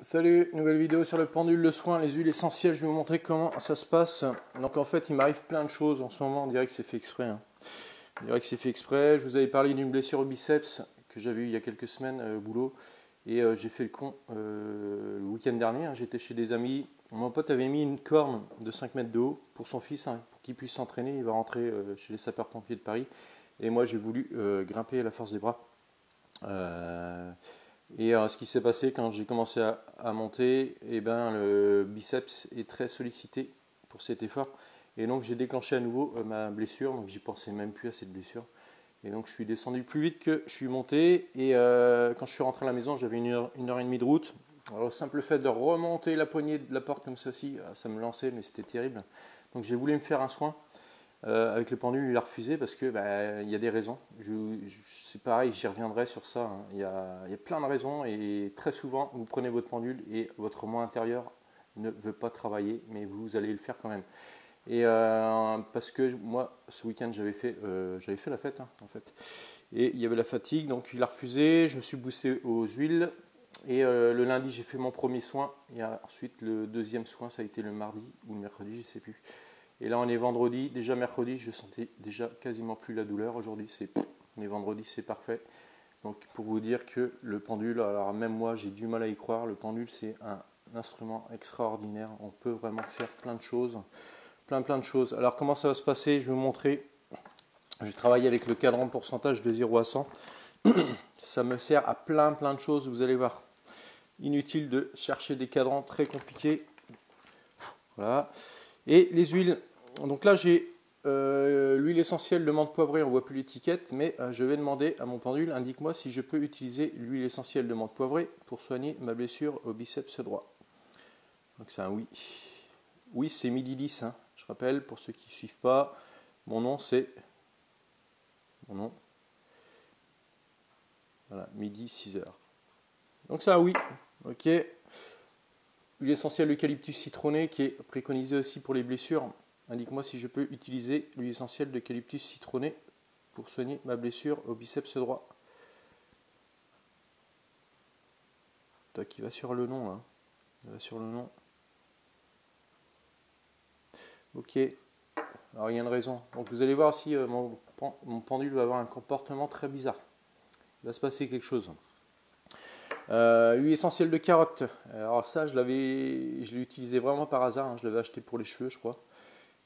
Salut, nouvelle vidéo sur le pendule, le soin, les huiles essentielles. Je vais vous montrer comment ça se passe. Donc en fait, il m'arrive plein de choses en ce moment. On dirait que c'est fait exprès, hein. On dirait que c'est fait exprès. Je vous avais parlé d'une blessure au biceps que j'avais eu il y a quelques semaines au boulot. Et j'ai fait le con le week-end dernier, hein. J'étais chez des amis. Mon pote avait mis une corne de 5 mètres de haut pour son fils, hein, pour qu'il puisse s'entraîner. Il va rentrer chez les sapeurs-pompiers de Paris. Et moi, j'ai voulu grimper à la force des bras. Euh, ce qui s'est passé quand j'ai commencé à monter, le biceps est très sollicité pour cet effort. Et donc j'ai déclenché à nouveau ma blessure, donc j'y pensais même plus à cette blessure. Et donc je suis descendu plus vite que je suis monté. Et quand je suis rentré à la maison, j'avais une heure et demie de route. Alors, le simple fait de remonter la poignée de la porte comme ceci, ça me lançait, mais c'était terrible. Donc j'ai voulu me faire un soin. Avec le pendule, il a refusé parce que il y a des raisons. C'est pareil, j'y reviendrai sur ça, hein. Il y a plein de raisons et très souvent, vous prenez votre pendule et votre moi intérieur ne veut pas travailler, mais vous allez le faire quand même. Et parce que moi, ce week-end, j'avais fait la fête, hein, en fait. Et il y avait la fatigue, donc il a refusé. Je me suis boosté aux huiles. Et le lundi, j'ai fait mon premier soin. Et ensuite, le deuxième soin, ça a été le mardi ou le mercredi, je ne sais plus. Et là, on est vendredi. Déjà mercredi, je sentais déjà quasiment plus la douleur. Aujourd'hui, on est vendredi, c'est parfait. Donc, pour vous dire que le pendule, alors même moi, j'ai du mal à y croire. Le pendule, c'est un instrument extraordinaire. On peut vraiment faire plein de choses. Plein de choses. Alors, comment ça va se passer? Je vais vous montrer. Je travaille avec le cadran pourcentage de 0 à 100. Ça me sert à plein de choses, vous allez voir. Inutile de chercher des cadrans très compliqués. Voilà. Et les huiles. Donc là, j'ai l'huile essentielle de menthe poivrée, on ne voit plus l'étiquette, mais je vais demander à mon pendule, indique-moi si je peux utiliser l'huile essentielle de menthe poivrée pour soigner ma blessure au biceps droit. Donc c'est un oui. Oui, c'est midi 10, hein. Je rappelle, pour ceux qui ne suivent pas, mon nom c'est... Mon nom. Voilà, midi 6 heures. Donc c'est un oui. Ok. L'huile essentielle d'eucalyptus citronné qui est préconisée aussi pour les blessures. Indique-moi si je peux utiliser l'huile essentielle d'eucalyptus citronné pour soigner ma blessure au biceps droit. Tac, il va sur le nom là. Il va sur le nom. Ok. Alors il y a une raison. Donc vous allez voir si mon pendule va avoir un comportement très bizarre. Il va se passer quelque chose. Huile essentielle de carotte. Alors ça, je l'ai utilisé vraiment par hasard, hein. Je l'avais acheté pour les cheveux, je crois.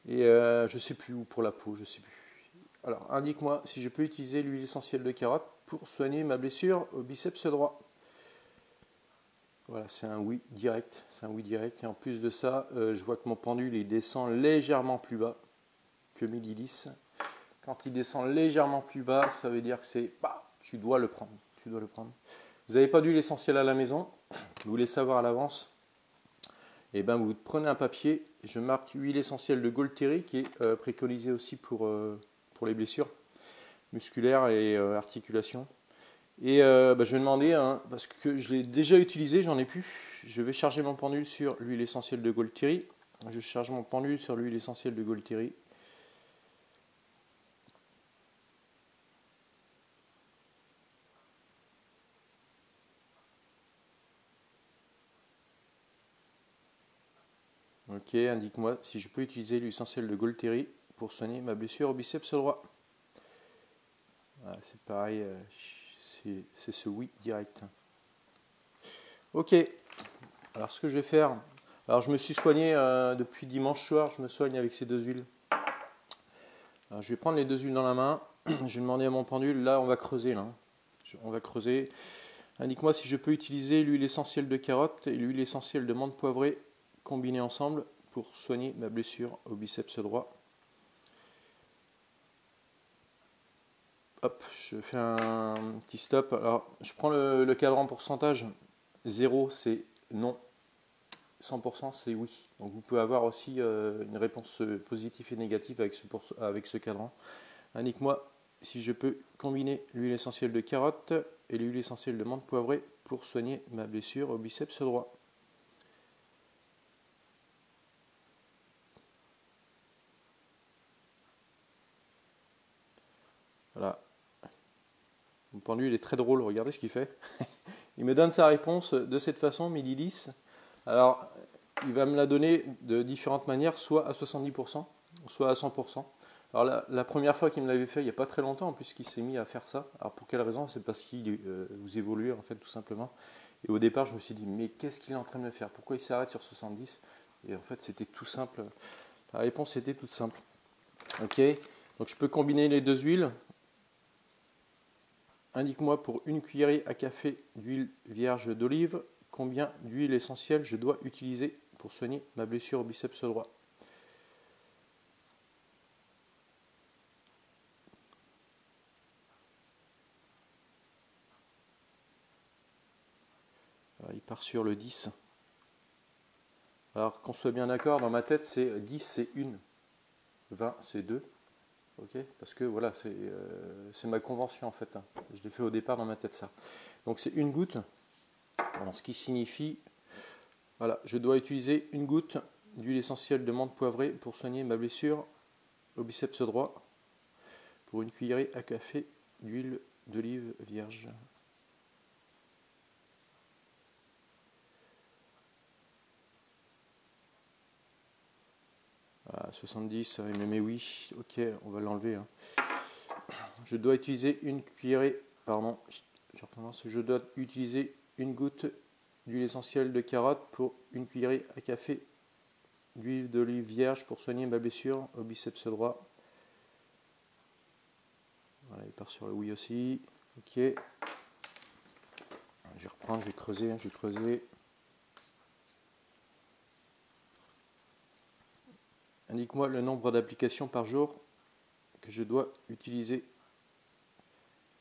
Et je sais plus où pour la peau, je sais plus. Alors, indique-moi si je peux utiliser l'huile essentielle de carotte pour soigner ma blessure au biceps droit. Voilà, c'est un oui direct. C'est un oui direct. Et en plus de ça, je vois que mon pendule il descend légèrement plus bas que midi 10. Quand il descend légèrement plus bas, ça veut dire que c'est... Bah, tu dois le prendre. Tu dois le prendre. Vous n'avez pas d'huile essentielle à la maison, vous voulez savoir à l'avance, et ben vous prenez un papier, je marque huile essentielle de Golteri qui est préconisée aussi pour les blessures musculaires et articulations. Et je vais demander, hein, parce que je l'ai déjà utilisé, j'en ai plus, je vais charger mon pendule sur l'huile essentielle de Golteri. Je charge mon pendule sur l'huile essentielle de Golteri. Ok, indique-moi si je peux utiliser l'huile essentielle de Golteri pour soigner ma blessure au biceps droit. Voilà, c'est pareil, c'est ce oui direct. Ok, alors ce que je vais faire, alors je me suis soigné depuis dimanche soir, je me soigne avec ces deux huiles. Alors, je vais prendre les deux huiles dans la main, je vais demander à mon pendule, là on va creuser là. On va creuser. Indique-moi si je peux utiliser l'huile essentielle de carotte et l'huile essentielle de menthe poivrée combinées ensemble pour soigner ma blessure au biceps droit. Hop, je fais un petit stop. Alors, je prends le cadran pourcentage. 0, c'est non. 100%, c'est oui. Donc, vous pouvez avoir aussi une réponse positive et négative avec ce cadran. Indique-moi si je peux combiner l'huile essentielle de carotte et l'huile essentielle de menthe poivrée pour soigner ma blessure au biceps droit. Voilà. Mon pendule est très drôle, regardez ce qu'il fait. Il me donne sa réponse de cette façon, midi 10. Alors, il va me la donner de différentes manières, soit à 70%, soit à 100%. Alors la première fois qu'il me l'avait fait, il n'y a pas très longtemps, puisqu'il s'est mis à faire ça. Alors pour quelle raison? C'est parce qu'il vous évoluez, en fait, tout simplement. Et au départ, je me suis dit, mais qu'est-ce qu'il est en train de me faire? Pourquoi il s'arrête sur 70? Et en fait, c'était tout simple. La réponse était toute simple. Ok, donc je peux combiner les deux huiles. Indique-moi pour une cuillerée à café d'huile vierge d'olive, combien d'huile essentielle je dois utiliser pour soigner ma blessure au biceps droit. Alors, il part sur le 10. Alors qu'on soit bien d'accord, dans ma tête, c'est 10 c'est 1, 20 c'est 2. Okay, parce que voilà, c'est ma convention en fait. Je l'ai fait au départ dans ma tête ça. Donc c'est une goutte, alors, ce qui signifie, voilà, je dois utiliser une goutte d'huile essentielle de menthe poivrée pour soigner ma blessure au biceps droit, pour une cuillerée à café d'huile d'olive vierge. Voilà, 70, il me met oui, ok, on va l'enlever. Hein. Je dois utiliser une cuillerée, pardon, je recommence, je dois utiliser une goutte d'huile essentielle de carotte pour une cuillerée à café d'huile d'olive vierge pour soigner ma blessure au biceps droit. Voilà, il part sur le oui aussi. Ok. Je vais reprendre, je vais creuser. Indique-moi le nombre d'applications par jour que je dois utiliser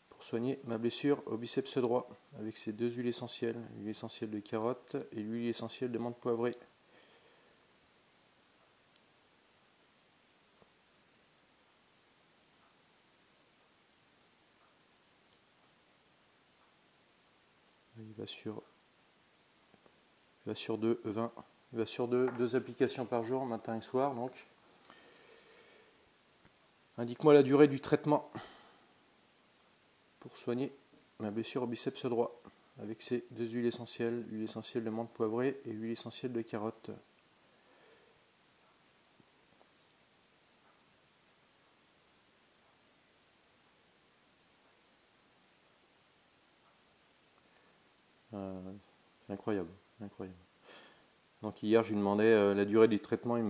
pour soigner ma blessure au biceps droit avec ces deux huiles essentielles, l'huile essentielle de carotte et l'huile essentielle de menthe poivrée. Il va sur 2, 20. Il va sur deux applications par jour, matin et soir. Donc, indique-moi la durée du traitement pour soigner ma blessure au biceps droit avec ces deux huiles essentielles, l'huile essentielle de menthe poivrée et l'huile essentielle de carotte. C'est incroyable, incroyable. Donc hier, je lui demandais la durée du traitement. Je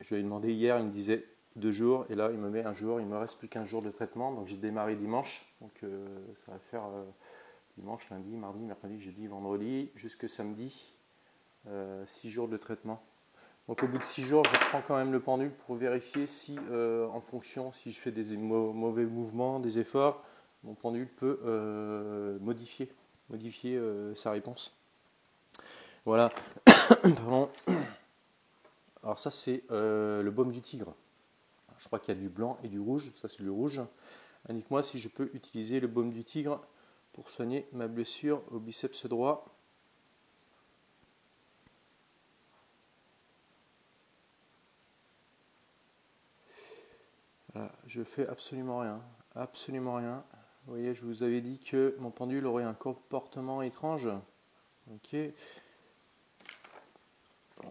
lui ai demandé hier, il me disait 2 jours, et là, il me met un jour. Il me reste plus qu'1 jour de traitement. Donc j'ai démarré dimanche. Donc ça va faire dimanche, lundi, mardi, mercredi, jeudi, vendredi, jusque samedi. 6 jours de traitement. Donc au bout de 6 jours, je reprends quand même le pendule pour vérifier si, en fonction, si je fais des mauvais mouvements, des efforts, mon pendule peut modifier sa réponse. Voilà. Pardon. Alors ça c'est le baume du tigre. Je crois qu'il y a du blanc et du rouge. Ça c'est le rouge. Indique-moi si je peux utiliser le baume du tigre pour soigner ma blessure au biceps droit. Voilà, je fais absolument rien. Absolument rien. Vous voyez, je vous avais dit que mon pendule aurait un comportement étrange. Ok.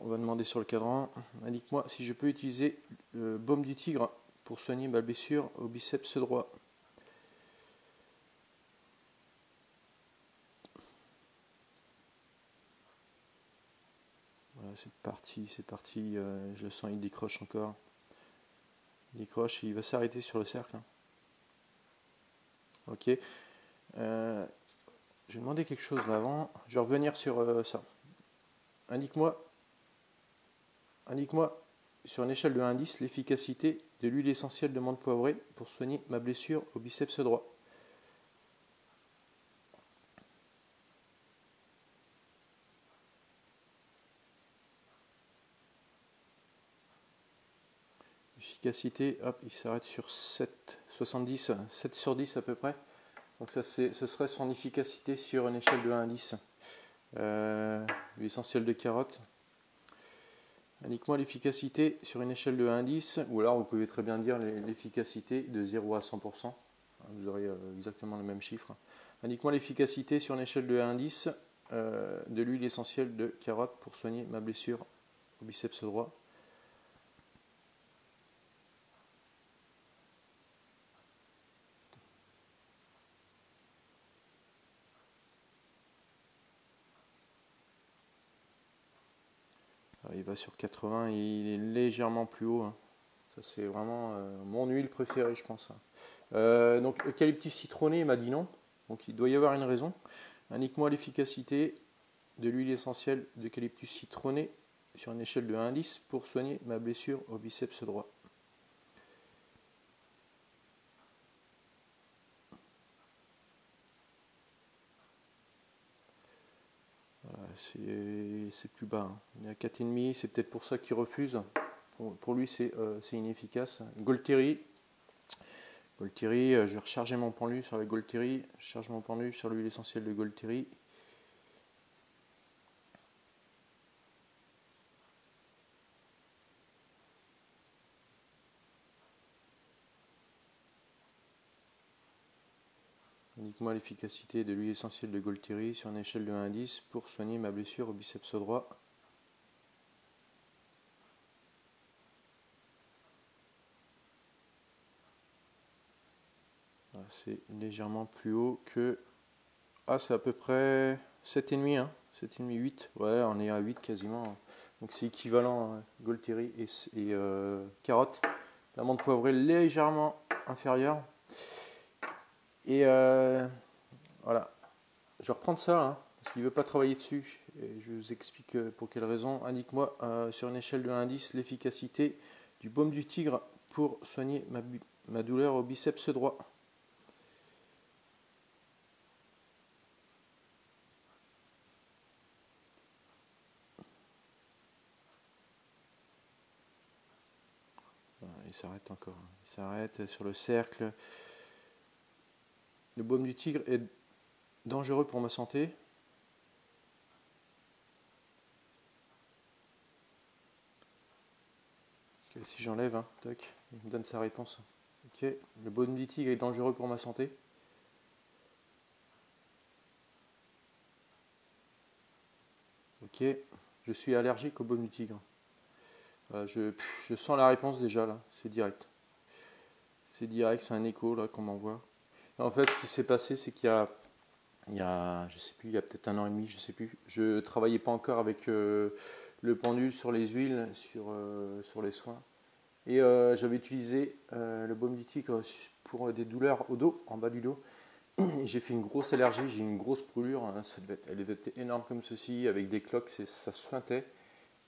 On va demander sur le cadran. Indique-moi si je peux utiliser le baume du tigre pour soigner ma blessure au biceps droit. Voilà, c'est parti. Je le sens, il décroche encore. Il décroche, il va s'arrêter sur le cercle. Ok. Je vais demander quelque chose là avant. Je vais revenir sur ça. Indique-moi sur une échelle de 1 à 10 l'efficacité de l'huile essentielle de menthe poivrée pour soigner ma blessure au biceps droit. Efficacité, hop, il s'arrête sur 7, 70, 7 sur 10 à peu près. Donc ça, ce serait son efficacité sur une échelle de 1 à 10. L'huile essentielle de carotte. Indique-moi l'efficacité sur une échelle de 1 à 10, ou alors vous pouvez très bien dire l'efficacité de 0 à 100%. Vous aurez exactement le même chiffre. Indique-moi l'efficacité sur une échelle de 1 à 10 de l'huile essentielle de carotte pour soigner ma blessure au biceps droit. Alors, il va sur 80, il est légèrement plus haut. Hein. Ça c'est vraiment mon huile préférée, je pense. Donc eucalyptus citronné, il m'a dit non. Donc il doit y avoir une raison. Indique-moi l'efficacité de l'huile essentielle d'eucalyptus citronné sur une échelle de 1 à 10 pour soigner ma blessure au biceps droit. Voilà, c'est plus bas. Hein. On est à 4,5, c'est peut-être pour ça qu'il refuse. Pour lui, c'est inefficace. Golteri, je vais recharger mon pendu sur la Golteri. Je charge mon pendu sur l'huile essentielle de Golteri. Indique-moi l'efficacité de l'huile essentielle de Golteri sur une échelle de 1 à 10 pour soigner ma blessure au biceps droit. C'est légèrement plus haut que... Ah, c'est à peu près 7,5, hein. 7,5, 8. Ouais, on est à 8 quasiment. Donc c'est équivalent à Golteri et carotte. L'amande poivrée légèrement inférieure. Et voilà. Je vais reprendre ça, hein, parce qu'il ne veut pas travailler dessus. Et je vous explique pour quelle raison. Indique-moi sur une échelle de 1 à 10 l'efficacité du baume du tigre pour soigner ma douleur au biceps droit. Il s'arrête encore. Il s'arrête sur le cercle. Le baume du tigre est dangereux pour ma santé. Okay, si j'enlève, hein, tac, il me donne sa réponse. Ok, le baume du tigre est dangereux pour ma santé. Ok, je suis allergique au baume du tigre. Je sens la réponse déjà là, c'est direct. C'est direct, c'est un écho là qu'on m'envoie. En fait, ce qui s'est passé, c'est qu'il y a, je sais plus, il y a peut-être 1 an et demi, je sais plus. Je travaillais pas encore avec le pendule sur les huiles, sur les soins. Et j'avais utilisé le baume du tigre pour des douleurs au dos, en bas du dos. J'ai fait une grosse allergie, j'ai une grosse brûlure. Hein, elle devait être énorme comme ceci, avec des cloques, ça suintait.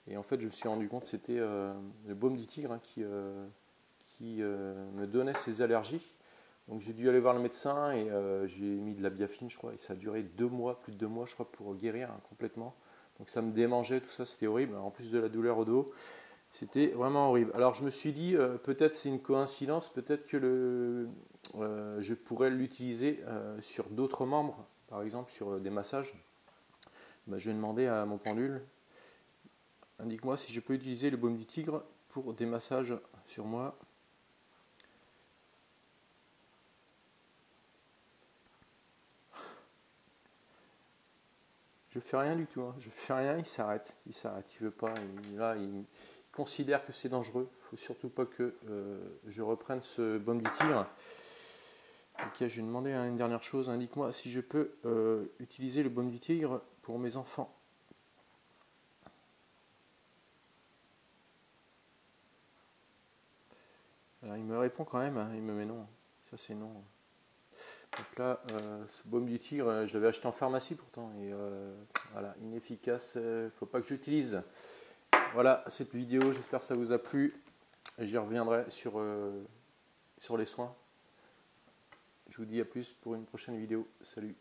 Et en fait, je me suis rendu compte que c'était le baume du tigre hein, qui me donnait ces allergies. Donc j'ai dû aller voir le médecin et j'ai mis de la biafine, je crois, et ça a duré 2 mois, plus de 2 mois, je crois, pour guérir hein, complètement. Donc ça me démangeait, tout ça, c'était horrible. En plus de la douleur au dos, c'était vraiment horrible. Alors je me suis dit, peut-être c'est une coïncidence, peut-être que je pourrais l'utiliser sur d'autres membres, par exemple sur des massages. Ben, je vais demander à mon pendule, indique-moi si je peux utiliser le baume du tigre pour des massages sur moi. Je fais rien du tout, hein. Je fais rien, il s'arrête, il veut pas, il considère que c'est dangereux. Il faut surtout pas que je reprenne ce baume du tigre. Ok, je vais demander une dernière chose, indique-moi si je peux utiliser le baume du tigre pour mes enfants. Alors il me répond quand même, hein, il me met non, ça c'est non. Donc là, ce baume du tigre, je l'avais acheté en pharmacie pourtant, et voilà, inefficace, faut pas que j'utilise. Voilà, cette vidéo, j'espère que ça vous a plu. J'y reviendrai sur les soins. Je vous dis à plus pour une prochaine vidéo. Salut.